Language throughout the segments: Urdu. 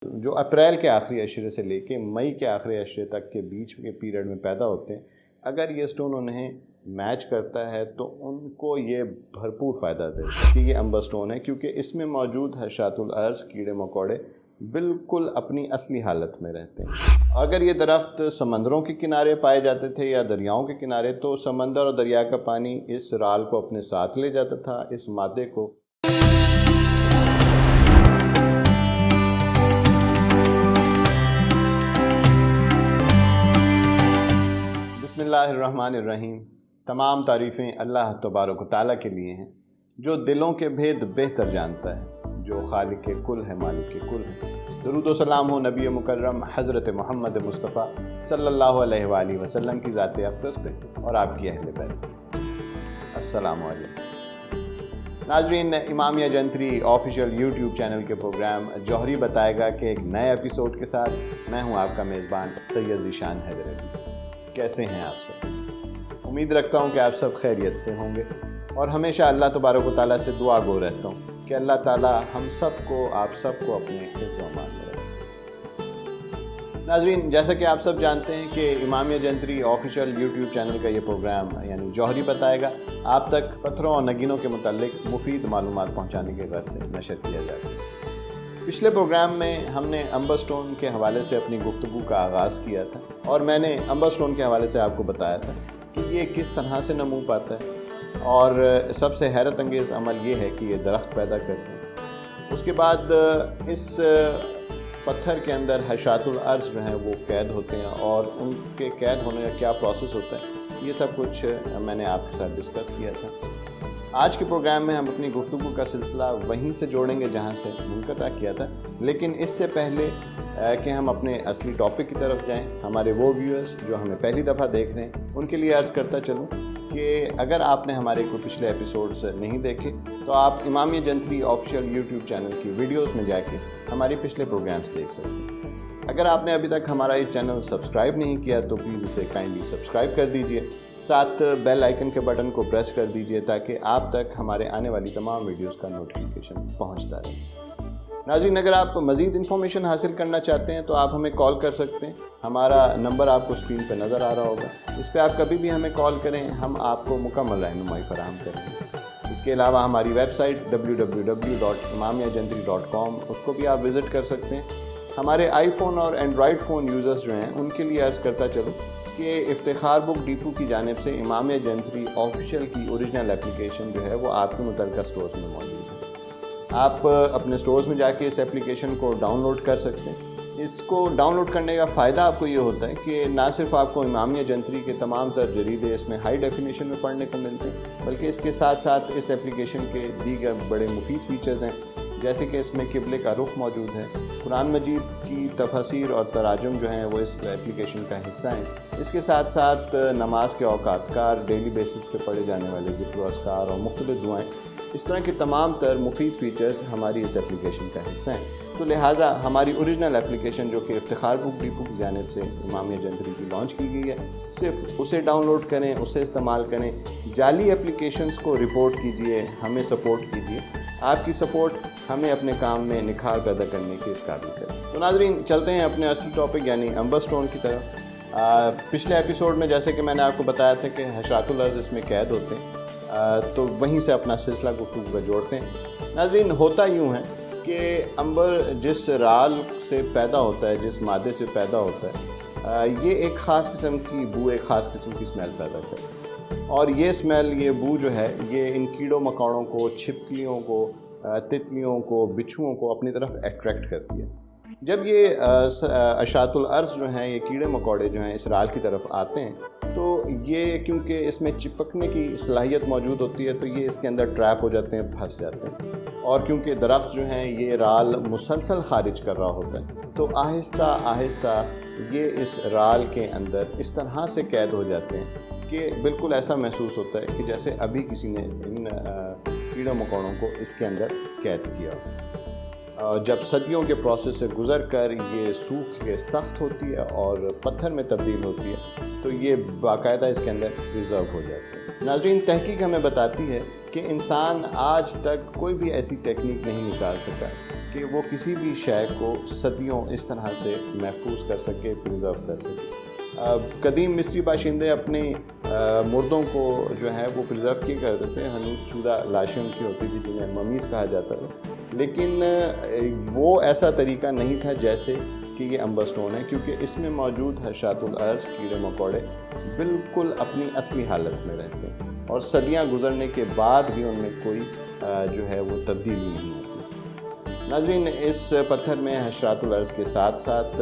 جو اپریل کے آخری عشرے سے لے کے مئی کے آخری عشرے تک کے بیچ کے پیریڈ میں پیدا ہوتے ہیں، اگر یہ سٹون انہیں میچ کرتا ہے تو ان کو یہ بھرپور فائدہ دے کہ یہ امبر سٹون ہے، کیونکہ اس میں موجود حشرات الارض کیڑے مکوڑے بالکل اپنی اصلی حالت میں رہتے ہیں۔ اگر یہ درخت سمندروں کے کنارے پائے جاتے تھے یا دریاؤں کے کنارے، تو سمندر اور دریا کا پانی اس رال کو اپنے ساتھ لے جاتا تھا، اس مادے کو۔ بسم اللہ الرحمن الرحیم۔ تمام تعریفیں اللہ تبارک و تعالیٰ کے لیے ہیں، جو دلوں کے بھید بہتر جانتا ہے، جو خالق کل ہے، مالک کل ہے۔ درود و سلام ہو نبی مکرم حضرت محمد مصطفیٰ صلی اللہ علیہ وآلہ وسلم کی ذات اقدس پہ اور آپ کی اہل بیت۔ السلام علیکم ناظرین، امامیہ جنتری آفیشیل یوٹیوب چینل کے پروگرام جوہری بتائے گا کہ ایک نئے ایپیسوڈ کے ساتھ میں ہوں آپ کا میزبان سید ذیشان حیدر علی۔ کیسے ہیں آپ سب؟ امید رکھتا ہوں کہ آپ سب خیریت سے ہوں گے، اور ہمیشہ اللہ تبارک و تعالیٰ سے دعا گو رہتا ہوں کہ اللہ تعالیٰ ہم سب کو، آپ سب کو اپنے حفظ و امان میں رکھے۔ ناظرین، جیسا کہ آپ سب جانتے ہیں کہ امامیہ جنتری آفیشیل یوٹیوب چینل کا یہ پروگرام یعنی جوہری بتائے گا آپ تک پتھروں اور نگینوں کے متعلق مفید معلومات پہنچانے کے غرض سے نشر کیا جاتا ہے۔ پچھلے پروگرام میں ہم نے امبر سٹون کے حوالے سے اپنی گفتگو کا آغاز کیا تھا، اور میں نے امبر سٹون کے حوالے سے آپ کو بتایا تھا کہ یہ کس طرح سے نمو پاتا ہے، اور سب سے حیرت انگیز عمل یہ ہے کہ یہ درخت پیدا کرتے ہیں۔ اس کے بعد اس پتھر کے اندر حشرات الارض جو ہیں وہ قید ہوتے ہیں، اور ان کے قید ہونے کا کیا پروسیس ہوتا ہے، یہ سب کچھ میں نے آپ کے ساتھ ڈسکس کیا تھا۔ آج کے پروگرام میں ہم اپنی گفتگو کا سلسلہ وہیں سے جوڑیں گے جہاں سے منقطع کیا تھا، لیکن اس سے پہلے کہ ہم اپنے اصلی ٹاپک کی طرف جائیں، ہمارے وہ ویورز جو ہمیں پہلی دفعہ دیکھ رہے ہیں ان کے لیے عرض کرتا چلوں کہ اگر آپ نے ہمارے کوئی پچھلے ایپیسوڈز نہیں دیکھے تو آپ امامیہ جنتری آفیشیل یوٹیوب چینل کی ویڈیوز میں جا کے ہمارے پچھلے پروگرامز دیکھ سکتے ہیں۔ اگر آپ نے ابھی تک ہمارا یہ چینل سبسکرائب نہیں کیا تو پلیز اسے کائنڈلی سبسکرائب کر دیجئے، ساتھ بیل آئیکن کے بٹن کو پریس کر دیجئے تاکہ آپ تک ہمارے آنے والی تمام ویڈیوز کا نوٹیفیکیشن پہنچتا رہے۔ ناظرین، اگر آپ مزید انفارمیشن حاصل کرنا چاہتے ہیں تو آپ ہمیں کال کر سکتے ہیں۔ ہمارا نمبر آپ کو اسکرین پہ نظر آ رہا ہوگا، اس پہ آپ کبھی بھی ہمیں کال کریں، ہم آپ کو مکمل رہنمائی فراہم کریں گے۔ اس کے علاوہ ہماری ویب سائٹ www.imamiyajantri.com اس کو بھی آپ وزٹ کر سکتے ہیں۔ ہمارے آئی فون اور اینڈرائڈ فون یوزرز جو ہیں ان کے لیے عرض کرتا چلوں کہ افتخار بک ڈیپو کی جانب سے امامیہ جنتری آفیشیل کی اوریجنل اپلیکیشن جو ہے وہ آپ کے متعلقہ سٹورز میں موجود ہے۔ آپ اپنے سٹورز میں جا کے اس اپلیکیشن کو ڈاؤن لوڈ کر سکتے ہیں۔ اس کو ڈاؤن لوڈ کرنے کا فائدہ آپ کو یہ ہوتا ہے کہ نہ صرف آپ کو امامیہ جنتری کے تمام تر جریدے اس میں ہائی ڈیفینیشن میں پڑھنے کو ملتے ہیں، بلکہ اس کے ساتھ ساتھ اس اپلیکیشن کے دیگر بڑے مفید فیچرز ہیں، جیسے کہ اس میں قبلے کا رخ موجود ہے، قرآن مجید کی تفاسیر اور تراجم جو ہیں وہ اس اپلیکیشن کا حصہ ہیں۔ اس کے ساتھ ساتھ نماز کے اوقات کار، ڈیلی بیسس پہ پڑھے جانے والے ذکر و اذکار اور مختلف دعائیں، اس طرح کے تمام تر مفید فیچرز ہماری اس اپلیکیشن کا حصہ ہیں۔ تو لہٰذا ہماری اوریجنل اپلیکیشن جو کہ افتخار بک ڈیپو کی جانب سے امامیہ جنتری کی لانچ کی گئی ہے، صرف اسے ڈاؤن لوڈ کریں، اسے استعمال کریں، جعلی اپلیکیشنز کو رپورٹ کیجئے، ہمیں سپورٹ کیجئے۔ آپ کی سپورٹ ہمیں اپنے کام میں نکھار پیدا کرنے کے اس قابل کرے۔ تو ناظرین، چلتے ہیں اپنے اصلی ٹاپک یعنی امبر سٹون کی طرف۔ پچھلے ایپیسوڈ میں جیسے کہ میں نے آپ کو بتایا تھا کہ حشرات الارض اس میں قید ہوتے ہیں، تو وہیں سے اپنا سلسلہ گفتگو کا جوڑتے ہیں۔ ناظرین، ہوتا یوں ہے کہ امبر جس رال سے پیدا ہوتا ہے، جس مادے سے پیدا ہوتا ہے، یہ ایک خاص قسم کی بو، ایک خاص قسم کی اسمیل پیدا کرتا ہے، اور یہ اسمیل، یہ بو جو ہے یہ ان کیڑوں مکوڑوں کو، چھپکلیوں کو، تتلیوں کو، بچھوؤں کو اپنی طرف اٹریکٹ کرتی ہے۔ جب یہ حشرات الارض جو ہیں، یہ کیڑے مکوڑے جو ہیں اس رال کی طرف آتے ہیں، تو یہ کیونکہ اس میں چپکنے کی صلاحیت موجود ہوتی ہے تو یہ اس کے اندر ٹریپ ہو جاتے ہیں، پھنس جاتے ہیں، اور کیونکہ درخت جو ہیں یہ رال مسلسل خارج کر رہا ہوتا ہے تو آہستہ آہستہ یہ اس رال کے اندر اس طرح سے قید ہو جاتے ہیں کہ بالکل ایسا محسوس ہوتا ہے کہ جیسے ابھی کسی نے ان کیڑوں مکوڑوں کو اس کے اندر قید کیا ہو۔ جب صدیوں کے پروسیس سے گزر کر یہ سوکھ کے سخت ہوتی ہے اور پتھر میں تبدیل ہوتی ہے تو یہ باقاعدہ اس کے اندر پریزرو ہو جاتے ہیں۔ ناظرین، تحقیق ہمیں بتاتی ہے کہ انسان آج تک کوئی بھی ایسی ٹیکنیک نہیں نکال سکا کہ وہ کسی بھی شے کو صدیوں اس طرح سے محفوظ کر سکے، پرزرو کر سکے۔ قدیم مصری باشندے اپنے مردوں کو جو ہے وہ پرزرو کیا کرتے تھے، ہنوز چودہ لاشیں ان کی ہوتی تھی جنہیں ممیز کہا جاتا تھا، لیکن وہ ایسا طریقہ نہیں تھا جیسے کہ یہ امبر سٹون ہے، کیونکہ اس میں موجود حشرات الارض، کیڑے مکوڑے بالکل اپنی اصلی حالت میں رہتے ہیں اور صدیاں گزرنے کے بعد بھی ان میں کوئی جو ہے وہ تبدیلی نہیں ہوتی۔ ناظرین، اس پتھر میں حشرات الارض کے ساتھ ساتھ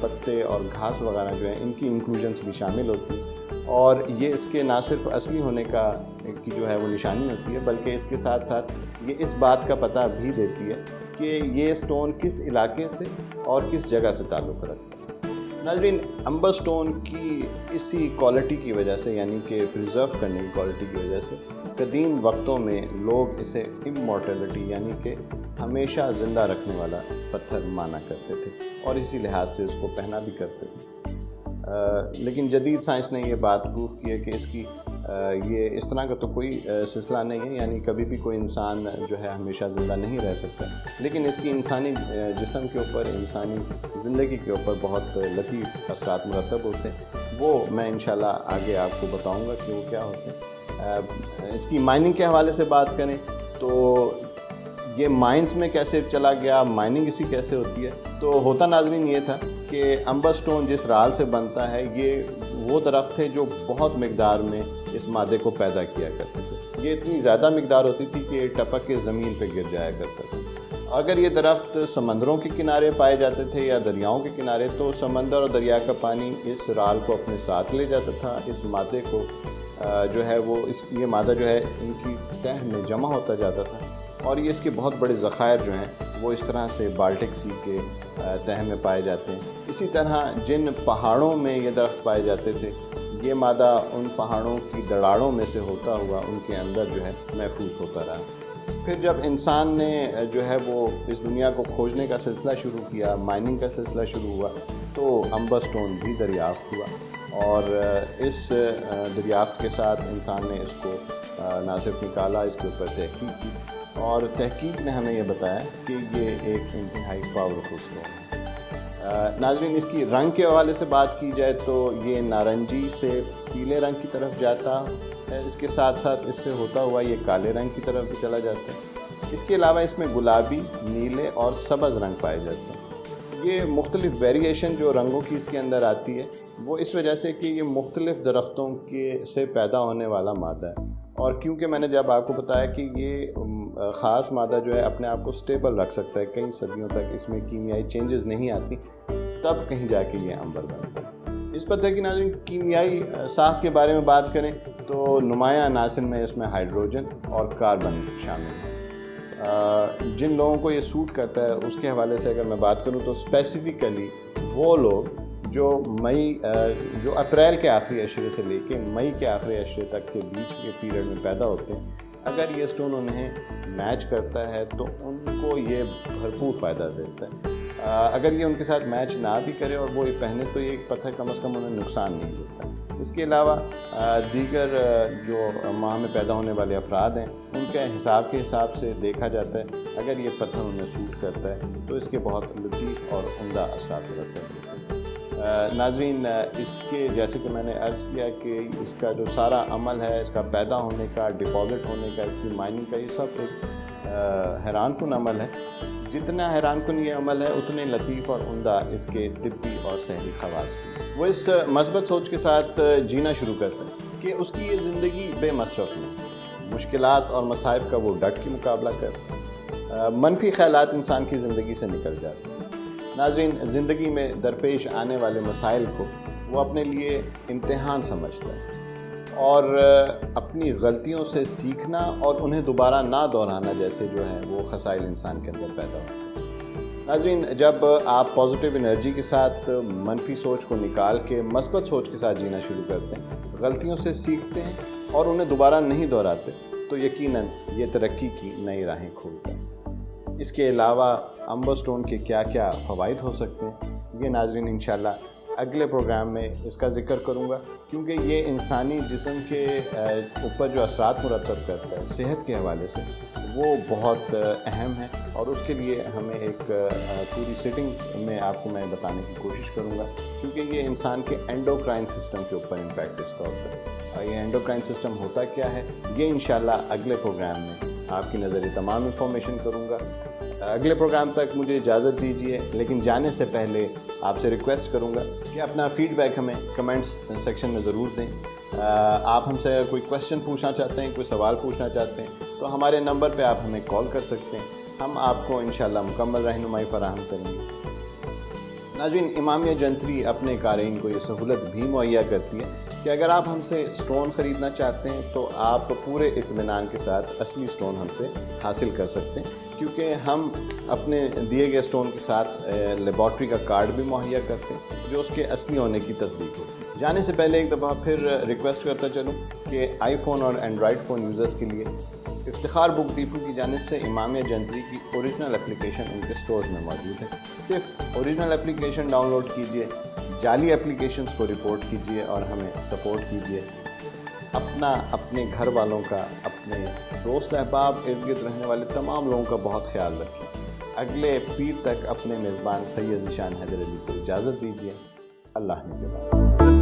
پتے اور گھاس وغیرہ جو ہیں ان کی انکلوژنس بھی شامل ہوتی ہیں، اور یہ اس کے نہ صرف اصلی ہونے کی جو ہے وہ نشانی ہوتی ہے، بلکہ اس کے ساتھ ساتھ یہ اس بات کا پتہ بھی دیتی ہے کہ یہ سٹون کس علاقے سے اور کس جگہ سے تعلق رکھتا ہے۔ ناظرین، امبر سٹون کی اسی کوالٹی کی وجہ سے، یعنی کہ پرزرو کرنے کی کوالٹی کی وجہ سے، قدیم وقتوں میں لوگ اسے امورٹیلٹی یعنی کہ ہمیشہ زندہ رکھنے والا پتھر مانا کرتے تھے، اور اسی لحاظ سے اس کو پہنا بھی کرتے تھے۔ لیکن جدید سائنس نے یہ بات پروف کی ہے کہ اس کی یہ اس طرح کا تو کوئی سلسلہ نہیں ہے، یعنی کبھی بھی کوئی انسان جو ہے ہمیشہ زندہ نہیں رہ سکتا، لیکن اس کی انسانی جسم کے اوپر، انسانی زندگی کے اوپر بہت لطیف اثرات مرتب ہوتے ہیں۔ وہ میں انشاءاللہ آگے آپ کو بتاؤں گا کہ وہ کیا ہوتے ہیں۔ اس کی مائننگ کے حوالے سے بات کریں تو یہ مائنز میں کیسے چلا گیا، مائننگ اسی کیسے ہوتی ہے، تو ہوتا ناظرین یہ تھا کہ امبر سٹون جس رال سے بنتا ہے، یہ وہ درخت ہے جو بہت مقدار میں اس مادے کو پیدا کیا کرتے تھے۔ یہ اتنی زیادہ مقدار ہوتی تھی کہ ٹپک کے زمین پہ گر جایا کرتا تھا۔ اگر یہ درخت سمندروں کے کنارے پائے جاتے تھے یا دریاؤں کے کنارے، تو سمندر اور دریا کا پانی اس رال کو اپنے ساتھ لے جاتا تھا، اس مادے کو جو ہے وہ یہ مادہ جو ہے ان کی تہ میں جمع ہوتا جاتا تھا، اور یہ اس کے بہت بڑے ذخائر جو ہیں وہ اس طرح سے بالٹک سی کے تہ میں پائے جاتے ہیں۔ اسی طرح جن پہاڑوں میں یہ درخت پائے جاتے تھے، یہ مادہ ان پہاڑوں کی دراڑوں میں سے ہوتا ہوا ان کے اندر جو ہے محفوظ ہوتا رہا۔ پھر جب انسان نے جو ہے وہ اس دنیا کو کھوجنے کا سلسلہ شروع کیا، مائننگ کا سلسلہ شروع ہوا، تو امبر سٹون بھی دریافت ہوا، اور اس دریافت کے ساتھ انسان نے اس کو نہ صرف نکالا، اس کے اوپر تحقیق کی، اور تحقیق نے ہمیں یہ بتایا کہ یہ ایک انتہائی پاورفل سٹون ہے۔ ناظرین، اس کی رنگ کے حوالے سے بات کی جائے تو یہ نارنجی سے پیلے رنگ کی طرف جاتا ہے، اس کے ساتھ ساتھ اس سے ہوتا ہوا یہ کالے رنگ کی طرف بھی چلا جاتا ہے۔ اس کے علاوہ اس میں گلابی، نیلے اور سبز رنگ پائے جاتے ہیں۔ یہ مختلف ویریشن جو رنگوں کی اس کے اندر آتی ہے، وہ اس وجہ سے کہ یہ مختلف درختوں سے پیدا ہونے والا مادہ ہے، اور کیونکہ میں نے جب آپ کو بتایا کہ یہ خاص مادہ جو ہے اپنے آپ کو سٹیبل رکھ سکتا ہے، کئی صدیوں تک اس میں کیمیائی چینجز نہیں آتی، تب کہیں جا کے یہ امبر بنتا ہے۔ اس پتھر کی ناظرین کیمیائی ساخت کے بارے میں بات کریں تو نمایاں عناصر میں اس میں ہائیڈروجن اور کاربن شامل ہیں۔ جن لوگوں کو یہ سوٹ کرتا ہے اس کے حوالے سے اگر میں بات کروں تو اسپیسیفکلی وہ لوگ جو اپریل کے آخری عشرے سے لے کے مئی کے آخری عشرے تک کے بیچ کے پیریڈ میں پیدا ہوتے ہیں، اگر یہ سٹون انہیں میچ کرتا ہے تو ان کو یہ بھرپور فائدہ دیتا ہے۔ اگر یہ ان کے ساتھ میچ نہ بھی کرے اور وہ یہ پہنے تو یہ پتھر کم از کم انہیں نقصان نہیں دیتا۔ اس کے علاوہ دیگر جو ماہ میں پیدا ہونے والے افراد ہیں، ان کے حساب سے دیکھا جاتا ہے اگر یہ پتھر انہیں سوٹ کرتا ہے تو اس کے بہت لطیف اور عمدہ اثرات مرتب ہوتے ہیں۔ ناظرین، اس کے جیسے کہ میں نے عرض کیا کہ اس کا جو سارا عمل ہے، اس کا پیدا ہونے کا، ڈپازٹ ہونے کا، اس کی مائننگ کا، یہ سب ایک حیران کن عمل ہے۔ جتنا حیران کن یہ عمل ہے اتنے لطیف اور عمدہ اس کے طبی اور صحری خواص ہیں۔ وہ اس مثبت سوچ کے ساتھ جینا شروع کرتا ہے کہ اس کی یہ زندگی بے مصرف میں مشکلات اور مصائب کا وہ ڈٹ کے مقابلہ کرتا ہے، منفی خیالات انسان کی زندگی سے نکل جاتے ہیں۔ ناظرین، زندگی میں درپیش آنے والے مسائل کو وہ اپنے لیے امتحان سمجھتا ہے، اور اپنی غلطیوں سے سیکھنا اور انہیں دوبارہ نہ دہرانا جیسے جو ہے وہ خصائل انسان کے اندر پیدا ہوتے ہیں۔ ناظرین، جب آپ پازیٹیو انرجی کے ساتھ منفی سوچ کو نکال کے مثبت سوچ کے ساتھ جینا شروع کرتے ہیں، غلطیوں سے سیکھتے ہیں اور انہیں دوبارہ نہیں دہراتے، تو یقیناً یہ ترقی کی نئی راہیں کھولتا ہے۔ اس کے علاوہ امبر سٹون کے کیا کیا فوائد ہو سکتے ہیں، یہ ناظرین انشاءاللہ اگلے پروگرام میں اس کا ذکر کروں گا، کیونکہ یہ انسانی جسم کے اوپر جو اثرات مرتب کرتا ہے صحت کے حوالے سے، وہ بہت اہم ہے، اور اس کے لیے ہمیں ایک پوری سیٹنگ میں آپ کو میں بتانے کی کوشش کروں گا، کیونکہ یہ انسان کے اینڈوکرائن سسٹم کے اوپر امپیکٹ اس کا ہوتا ہے۔ یہ اینڈوکرائن سسٹم ہوتا کیا ہے، یہ انشاءاللہ اگلے پروگرام میں آپ کی نظر تمام انفارمیشن کروں گا۔ اگلے پروگرام تک مجھے اجازت دیجیے، لیکن جانے سے پہلے آپ سے ریکویسٹ کروں گا کہ اپنا فیڈ بیک ہمیں کمنٹس سیکشن میں ضرور دیں۔ آپ ہم سے اگر کوئی کویشچن پوچھنا چاہتے ہیں، کوئی سوال پوچھنا چاہتے ہیں، تو ہمارے نمبر پہ آپ ہمیں کال کر سکتے ہیں، ہم آپ کو انشاءاللہ مکمل رہنمائی فراہم کریں گے۔ ناظرین، امامیہ جنتری اپنے قارئین کو یہ سہولت بھی مہیا کرتی ہے کہ اگر آپ ہم سے سٹون خریدنا چاہتے ہیں تو آپ پورے اطمینان کے ساتھ اصلی سٹون ہم سے حاصل کر سکتے ہیں، کیونکہ ہم اپنے دیے گئے سٹون کے ساتھ لیبارٹری کا کارڈ بھی مہیا کرتے ہیں جو اس کے اصلی ہونے کی تصدیق ہوتی ہے۔ جانے سے پہلے ایک دفعہ پھر ریکویسٹ کرتا چلوں کہ آئی فون اور اینڈرائڈ فون یوزرز کے لیے افتخار بک ڈیپو کی جانب سے امامیہ جنتری کی اوریجنل اپلیکیشن ان کے سٹورز میں موجود ہے۔ صرف اوریجنل اپلیکیشن ڈاؤن لوڈ کیجئے، جعلی اپلیکیشنز کو رپورٹ کیجئے اور ہمیں سپورٹ کیجئے۔ اپنے گھر والوں کا، اپنے دوست احباب، ارد گرد رہنے والے تمام لوگوں کا بہت خیال رکھیں۔ اگلے پیر تک اپنے میزبان سید ذیشان حیدر علی کو اجازت دیجیے۔ اللہ نگہبان۔